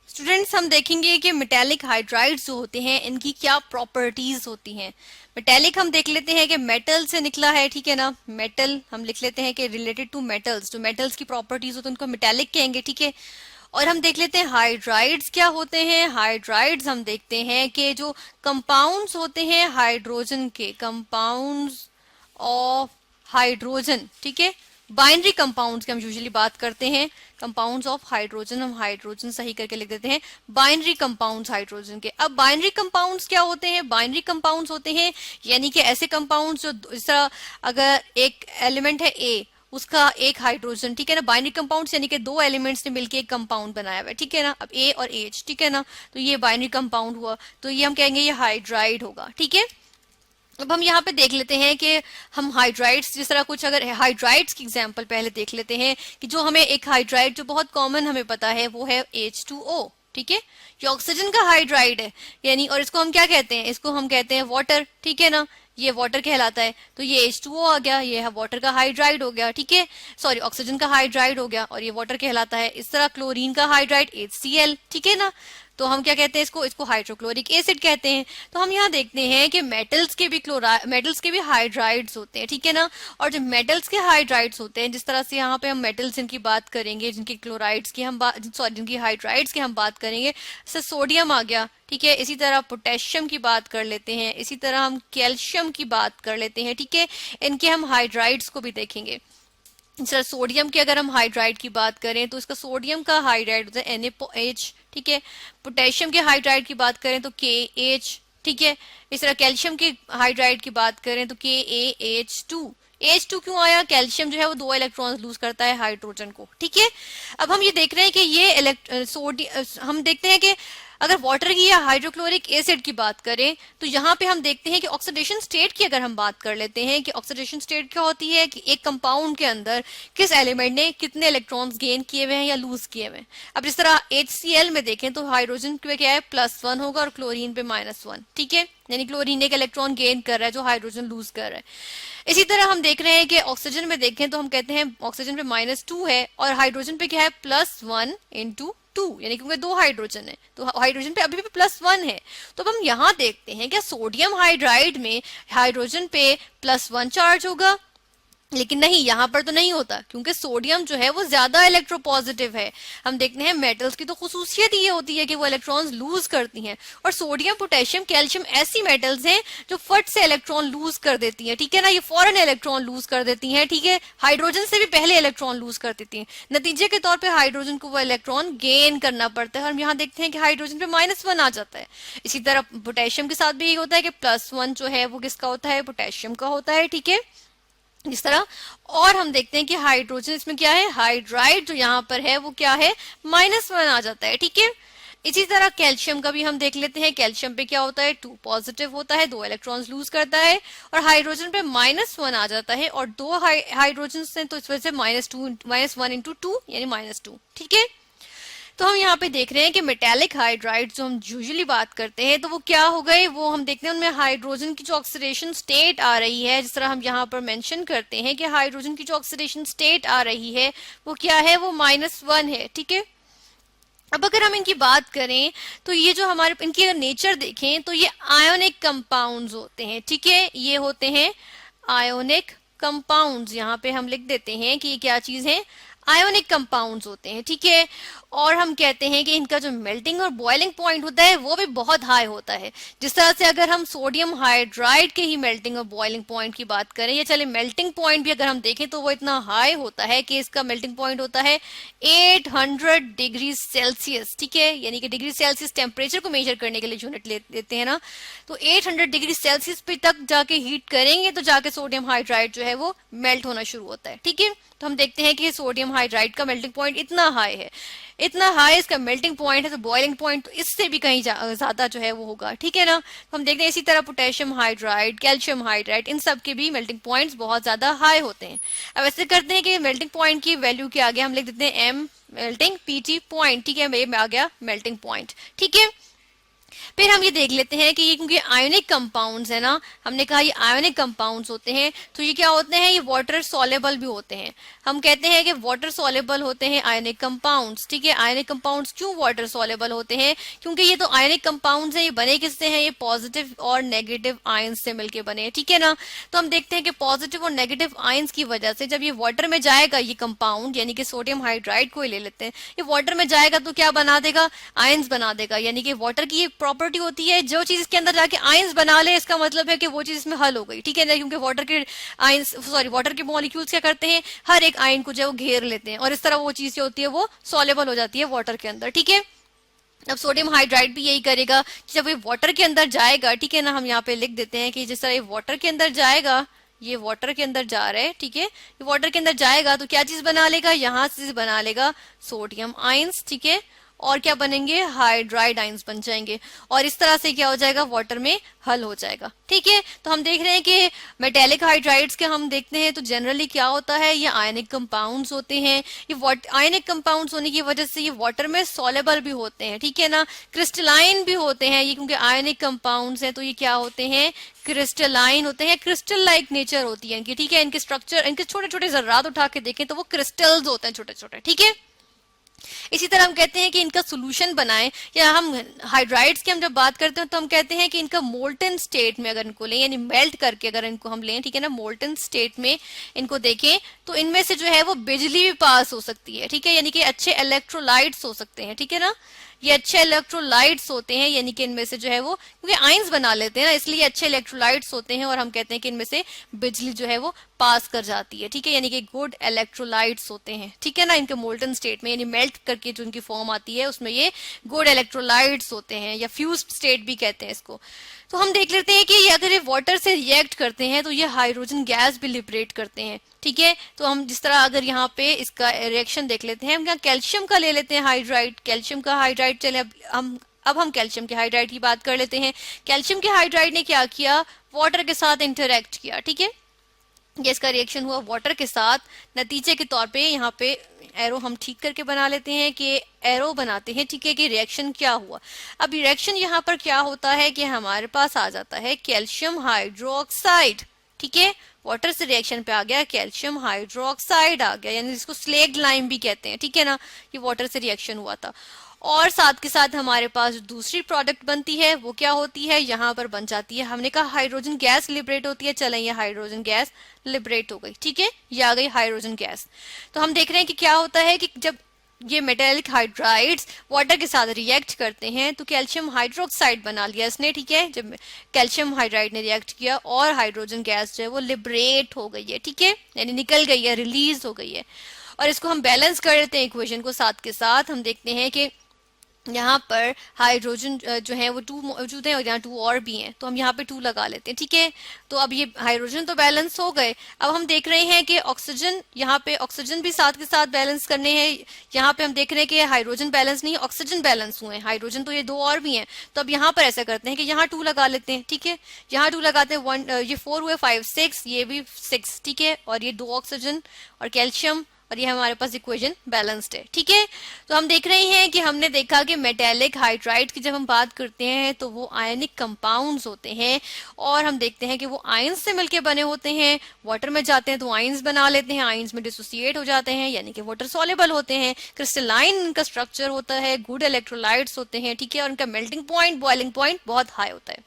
Students हम देखेंगे कि मेटेलिक हाइड्राइड्स जो होते हैं इनकी क्या प्रॉपर्टीज होती हैं। मेटेलिक हम देख लेते हैं कि मेटल से निकला है, ठीक है ना। मेटल हम लिख लेते हैं कि रिलेटेड टू मेटल्स, जो मेटल्स की प्रॉपर्टीज होती हैं उनको मेटेलिक कहेंगे, ठीक है। और हम देख लेते हैं हाइड्राइड्स क्या होते हैं। हाइड्राइड्स हम देखते हैं कि जो कंपाउंड्स होते हैं हाइड्रोजन के, कंपाउंड्स ऑफ हाइड्रोजन, ठीक है। बाइनरी कंपाउंड्स की हम यूजुअली बात करते हैं। कंपाउंड्स ऑफ हाइड्रोजन, हम हाइड्रोजन सही करके लिख देते हैं बाइनरी कंपाउंड्स हाइड्रोजन के। अब बाइनरी कंपाउंड्स क्या होते हैं? बाइनरी कंपाउंड्स होते हैं यानी कि ऐसे कंपाउंड्स जो इस तरह, अगर एक एलिमेंट है ए, उसका एक हाइड्रोजन, ठीक है ना। बाइनरी कंपाउंड्स यानी कि दो एलिमेंट्स ने मिलकर एक कंपाउंड बनाया हुआ है, ठीक है ना। अब ए और एच, ठीक है ना, तो ये बाइनरी कंपाउंड हुआ, तो ये हम कहेंगे ये हाइड्राइड होगा, ठीक है। अब हम यहाँ पे देख लेते हैं कि हम हाइड्राइड्स, जिस तरह कुछ अगर हाइड्राइड्स की एग्जांपल पहले देख लेते हैं कि जो हमें एक हाइड्राइड जो बहुत कॉमन हमें पता है वो है H2O, ठीक है। ये ऑक्सीजन का हाइड्राइड है, यानी, और इसको हम क्या कहते हैं? इसको हम कहते हैं वाटर, ठीक है ना। ये वाटर कहलाता है, तो ये H2O आ गया, ये वाटर का हाइड्राइड हो गया, ठीक है। सॉरी, ऑक्सीजन का हाइड्राइड हो गया और ये वाटर कहलाता है। इस तरह क्लोरीन का हाइड्राइड HCl, ठीक है ना। तो हम क्या कहते हैं? इसको हाइड्रोक्लोरिक एसिड कहते हैं। तो हम यहाँ देखते हैं कि मेटल्स के भी हाइड्राइड्स होते हैं, ठीक है ना। और जो मेटल्स के हाइड्राइड्स होते हैं, जिस तरह से यहाँ पे हम मेटल्स इनकी बात करेंगे, जिनकी क्लोराइड्स की हम बात, सॉरी, जिनकी हाइड्राइड्स की हम बात करेंगे, जैसे सोडियम आ गया, ठीक है। इसी तरह पोटेशियम की बात कर लेते हैं, इसी तरह हम कैल्शियम की बात कर लेते हैं, ठीक है। इनके हम हाइड्राइड्स को भी देखेंगे। सर, सोडियम की अगर हम हाइड्राइड की बात करें तो इसका सोडियम का हाइड्राइड होता है NaOH, ठीक है। पोटेशियम के हाइड्राइड की बात करें तो KH, ठीक है। इस तरह कैल्शियम की हाइड्राइड की बात करें तो KaH2। H2 क्यों आया? कैल्शियम जो है वो 2 इलेक्ट्रॉन्स लूज करता है हाइड्रोजन को, ठीक है। अब हम ये देख रहे हैं कि ये हम देखते हैं कि अगर वाटर की या हाइड्रोक्लोरिक एसिड की बात करें तो यहाँ पे हम देखते हैं कि ऑक्सीडेशन स्टेट की अगर हम बात कर लेते हैं कि ऑक्सीडेशन स्टेट क्या होती है कि एक कंपाउंड के अंदर किस एलिमेंट ने कितने इलेक्ट्रॉन्स गेन किए हुए हैं या लूज किए हुए हैं। अब जिस तरह HCl में देखें तो हाइड्रोजन पे क्या है? +1 होगा और क्लोरीन पे -1, ठीक है। यानी क्लोरीन एक इलेक्ट्रॉन गेन कर रहा है जो हाइड्रोजन लूज कर रहा है। इसी तरह हम देख रहे हैं कि ऑक्सीजन में देखें तो हम कहते हैं ऑक्सीजन पे -2 है और हाइड्रोजन पे क्या है? +1 × 2, यानी क्योंकि दो हाइड्रोजन है तो हाइड्रोजन पे अभी भी +1 है। तो अब हम यहाँ देखते हैं कि सोडियम हाइड्राइड में हाइड्रोजन पे +1 चार्ज होगा, लेकिन नहीं, यहाँ पर तो नहीं होता क्योंकि सोडियम जो है वो ज्यादा इलेक्ट्रोपॉजिटिव है। हम देखते हैं मेटल्स की तो खुसूसियत ये होती है कि वो इलेक्ट्रॉन्स लूज करती हैं, और सोडियम, पोटेशियम, कैल्शियम ऐसी मेटल्स हैं जो फट से इलेक्ट्रॉन लूज कर देती हैं, ठीक है ना। ये फौरन इलेक्ट्रॉन लूज कर देती हैं, ठीक है। हाइड्रोजन से भी पहले इलेक्ट्रॉन लूज कर देती हैं। नतीजे के तौर पर हाइड्रोजन को वो इलेक्ट्रॉन गेन करना पड़ता है। हम यहाँ देखते हैं कि हाइड्रोजन पे -1 आ जाता है। इसी तरह पोटेशियम के साथ भी यही होता है कि +1 जो है वो किसका होता है? पोटेशियम का होता है, ठीक है। इस तरह। और हम देखते हैं कि हाइड्रोजन इसमें क्या है? हाइड्राइड जो यहाँ पर है वो क्या है? -1 आ जाता है, ठीक है। इसी तरह कैल्शियम का भी हम देख लेते हैं। कैल्शियम पे क्या होता है? 2 पॉजिटिव होता है, 2 इलेक्ट्रॉन्स लूज करता है, और हाइड्रोजन पे -1 आ जाता है, और दो हाइड्रोजन से तो इस वजह से -1 × 2 यानी -2, ठीक है। तो हम यहाँ पे देख रहे हैं कि मेटेलिक हाइड्राइड जो हम यूजुअली बात करते हैं तो वो क्या हो गए, वो हम देखते हैं उनमें हाइड्रोजन की जो ऑक्सीडेशन स्टेट आ रही है, जिस तरह हम यहाँ पर मेंशन करते हैं कि हाइड्रोजन की जो ऑक्सीडेशन स्टेट आ रही है वो क्या है? वो -1 है, ठीक है। अब अगर हम इनकी बात करें तो ये जो हमारे इनकी अगर नेचर देखें तो ये आयोनिक कंपाउंड्स होते हैं, ठीक है। ये होते हैं आयोनिक कंपाउंड्स। यहाँ पे हम लिख देते हैं कि ये क्या चीज है? आयोनिक कंपाउंड्स होते हैं, ठीक है। और हम कहते हैं कि इनका जो मेल्टिंग और बॉइलिंग पॉइंट होता है वो भी बहुत हाई होता है। जिस तरह से अगर हम सोडियम हाइड्राइड के ही मेल्टिंग और बॉइलिंग पॉइंट की बात करें, या चले मेल्टिंग पॉइंट भी अगर हम देखें तो वो इतना हाई होता है कि इसका मेल्टिंग पॉइंट होता है 800 डिग्री सेल्सियस, ठीक है। यानी कि डिग्री सेल्सियस टेम्परेचर को मेजर करने के लिए यूनिट लेते हैं ना, तो 800 डिग्री सेल्सियस पे तक जाके हीट करेंगे तो जाके सोडियम हाइड्राइड जो है वो मेल्ट होना शुरू होता है, ठीक है। तो हम देखते हैं कि सोडियम हाइड्राइड का मेल्टिंग पॉइंट इतना हाई है, इतना हाई इसका मेल्टिंग पॉइंट है, तो बॉइलिंग पॉइंट तो इससे भी कहीं ज्यादा जो है वो होगा, ठीक है ना। तो हम देखते हैं इसी तरह पोटेशियम हाइड्राइड, कैल्शियम हाइड्राइड, इन सब के भी मेल्टिंग पॉइंट्स बहुत ज्यादा हाई होते हैं। अब ऐसे करते हैं कि मेल्टिंग पॉइंट की वैल्यू के आगे हम लिख देते हैं M मेल्टिंग PT पॉइंट, ठीक है। ये आ गया मेल्टिंग पॉइंट, ठीक है। फिर हम ये देख लेते हैं कि ये क्योंकि आयोनिक कंपाउंड्स है ना, हमने कहा ये आयोनिक कंपाउंड्स होते हैं, तो ये क्या होते हैं, ये वाटर सॉलेबल भी होते हैं। हम कहते हैं कि वाटर सॉलेबल होते हैं आयोनिक कंपाउंड्स, ठीक है। आयोनिक कंपाउंड्स क्यों वाटर सॉलेबल होते हैं, क्योंकि ये तो आयोनिक कंपाउंड्स हैं, ये बने किससे हैं, ये पॉजिटिव और नेगेटिव आयंस से मिलकर बने हैं, ठीक है ना। तो हम देखते हैं कि पॉजिटिव और नेगेटिव आयंस की वजह से जब ये वाटर में जाएगा, ये कंपाउंड यानी कि सोडियम हाइड्राइड को ही ले लेते हैं, ये वाटर में जाएगा तो क्या बना देगा, आयंस बना देगा। यानी कि वाटर की एक प्रॉपर्टी होती है, जो चीज इसके अंदर जाके आयंस बना ले, इसका मतलब है कि वो चीज इसमें हल हो गई, ठीक है ना। क्योंकि वाटर के मॉलिक्यूल्स क्या करते हैं, हर एक आयन को जो है वो घेर लेते हैं, और इस तरह वो चीज जो होती है वो सॉलेबल हो जाती है वाटर के अंदर, ठीक है। अब सोडियम हाइड्राइड भी यही करेगा कि जब ये वाटर के अंदर जाएगा, ठीक है ना, हम यहाँ पे लिख देते हैं कि जिस तरह ये वाटर के अंदर जाएगा, ये वाटर के अंदर जा रहा है, ठीक है, ये वाटर के अंदर जाएगा तो क्या चीज बना लेगा, यहां से बना लेगा सोडियम आयंस, ठीक है, और क्या बनेंगे, हाइड्राइड आयंस बन जाएंगे, और इस तरह से क्या हो जाएगा, वाटर में हल हो जाएगा, ठीक है। तो हम देख रहे हैं कि मेटेलिक हाइड्राइड्स के हम देखते हैं तो जनरली क्या होता है, ये आयनिक कंपाउंड्स होते हैं। ये आयनिक कंपाउंड्स होने की वजह से ये वाटर में सॉलेबल भी होते हैं, ठीक है ना, क्रिस्टलाइन भी होते हैं ये, क्योंकि आयनिक कंपाउंड्स हैं तो ये क्या होते हैं, क्रिस्टलाइन होते हैं, क्रिस्टल लाइक नेचर होती है इनकी, ठीक है। इनके स्ट्रक्चर, इनके छोटे छोटे जर्रात उठा के देखें तो वो क्रिस्टल्स होते हैं छोटे छोटे, ठीक है। इसी तरह हम कहते हैं कि इनका सोल्यूशन बनाएं, या हम हाइड्राइड्स की हम जब बात करते हैं तो हम कहते हैं कि इनका मोल्टन स्टेट में अगर इनको लें, यानी मेल्ट करके अगर इनको हम लें, ठीक है ना, मोल्टन स्टेट में इनको देखें तो इनमें से जो है वो बिजली भी पास हो सकती है, ठीक है, यानी कि अच्छे इलेक्ट्रोलाइट्स हो सकते हैं, ठीक है ना। ये अच्छे इलेक्ट्रोलाइट्स होते हैं, यानी कि इनमें से जो है वो, क्योंकि आयंस बना लेते हैं ना, इसलिए अच्छे इलेक्ट्रोलाइट्स होते हैं, और हम कहते हैं कि इनमें से बिजली जो है वो पास कर जाती है, ठीक है, यानी कि गुड इलेक्ट्रोलाइट्स होते हैं, ठीक है ना, इनके मोल्टन स्टेट में, यानी मेल्ट करके जो इनकी फॉर्म आती है उसमें ये गुड इलेक्ट्रोलाइट्स होते हैं, या फ्यूज स्टेट भी कहते हैं इसको। तो हम देख लेते हैं कि ये अगर ये वाटर से रिएक्ट करते हैं तो ये हाइड्रोजन गैस भी लिबरेट करते हैं, ठीक है। तो हम जिस तरह अगर यहाँ पे इसका रिएक्शन देख लेते हैं, हम यहाँ कैल्शियम का ले लेते हैं हाइड्राइड, कैल्शियम का हाइड्राइड, चले अब हम कैल्शियम के हाइड्राइड की बात कर लेते हैं। कैल्शियम के हाइड्राइड ने क्या किया, वाटर के साथ इंटरेक्ट किया, ठीक है, ये इसका रिएक्शन हुआ वाटर के साथ। नतीजे के तौर पे यहाँ पे एरो हम ठीक करके बना लेते हैं कि एरो बनाते हैं, ठीक है, कि रिएक्शन क्या हुआ। अब रिएक्शन यहाँ पर क्या होता है कि हमारे पास आ जाता है कैल्शियम हाइड्रोक्साइड, ठीक है, वाटर से रिएक्शन पे आ गया कैल्शियम हाइड्रोक्साइड आ गया, यानी जिसको स्लेग लाइम भी कहते हैं, ठीक है ना, ये वाटर से रिएक्शन हुआ था। और साथ के साथ हमारे पास दूसरी प्रोडक्ट बनती है वो क्या होती है, यहाँ पर बन जाती है, हमने कहा हाइड्रोजन गैस लिबरेट होती है, चलें ये हाइड्रोजन गैस लिबरेट हो गई, ठीक है, ये आ गई हाइड्रोजन गैस। तो हम देख रहे हैं कि क्या होता है कि जब ये मेटेलिक हाइड्राइड्स वाटर के साथ रिएक्ट करते हैं तो कैल्शियम हाइड्रोक्साइड बना लिया इसने, ठीक है, जब कैल्शियम हाइड्राइड ने रिएक्ट किया और हाइड्रोजन गैस जो है वो लिबरेट हो गई है, ठीक है, यानी निकल गई है, रिलीज हो गई है। और इसको हम बैलेंस कर लेते हैं इक्वेशन को, साथ के साथ हम देखते हैं कि यहाँ पर हाइड्रोजन जो है वो 2 मौजूद है और यहाँ 2 और भी हैं, तो हम यहाँ पे 2 लगा लेते हैं, ठीक है। तो अब ये हाइड्रोजन तो बैलेंस हो गए, अब हम देख रहे हैं कि ऑक्सीजन, यहाँ पे ऑक्सीजन भी साथ के साथ बैलेंस करने हैं। यहाँ पे हम देख रहे हैं कि हाइड्रोजन बैलेंस नहीं, ऑक्सीजन बैलेंस हुए हैं, हाइड्रोजन तो ये 2 और भी हैं। तो अब यहाँ पर ऐसा करते हैं कि यहाँ 2 लगा लेते हैं, ठीक है, यहाँ 2 लगाते हैं, 1 ये 4 हुए, 5 6, ये भी 6, ठीक है, और ये 2 ऑक्सीजन और कैल्शियम, और ये हमारे पास इक्वेशन बैलेंस्ड है, ठीक है। तो हम देख रहे हैं कि हमने देखा कि मेटेलिक हाइड्राइड की जब हम बात करते हैं तो वो आयनिक कंपाउंड्स होते हैं, और हम देखते हैं कि वो आयंस से मिलके बने होते हैं, वाटर में जाते हैं तो आयंस बना लेते हैं, आयंस में डिसोसिएट हो जाते हैं, यानी कि वाटर सॉल्युबल होते हैं, क्रिस्टलाइन इनका स्ट्रक्चर होता है, गुड इलेक्ट्रोलाइट्स होते हैं, ठीक है, और उनका मेल्टिंग पॉइंट, बॉइलिंग पॉइंट बहुत हाई होता है।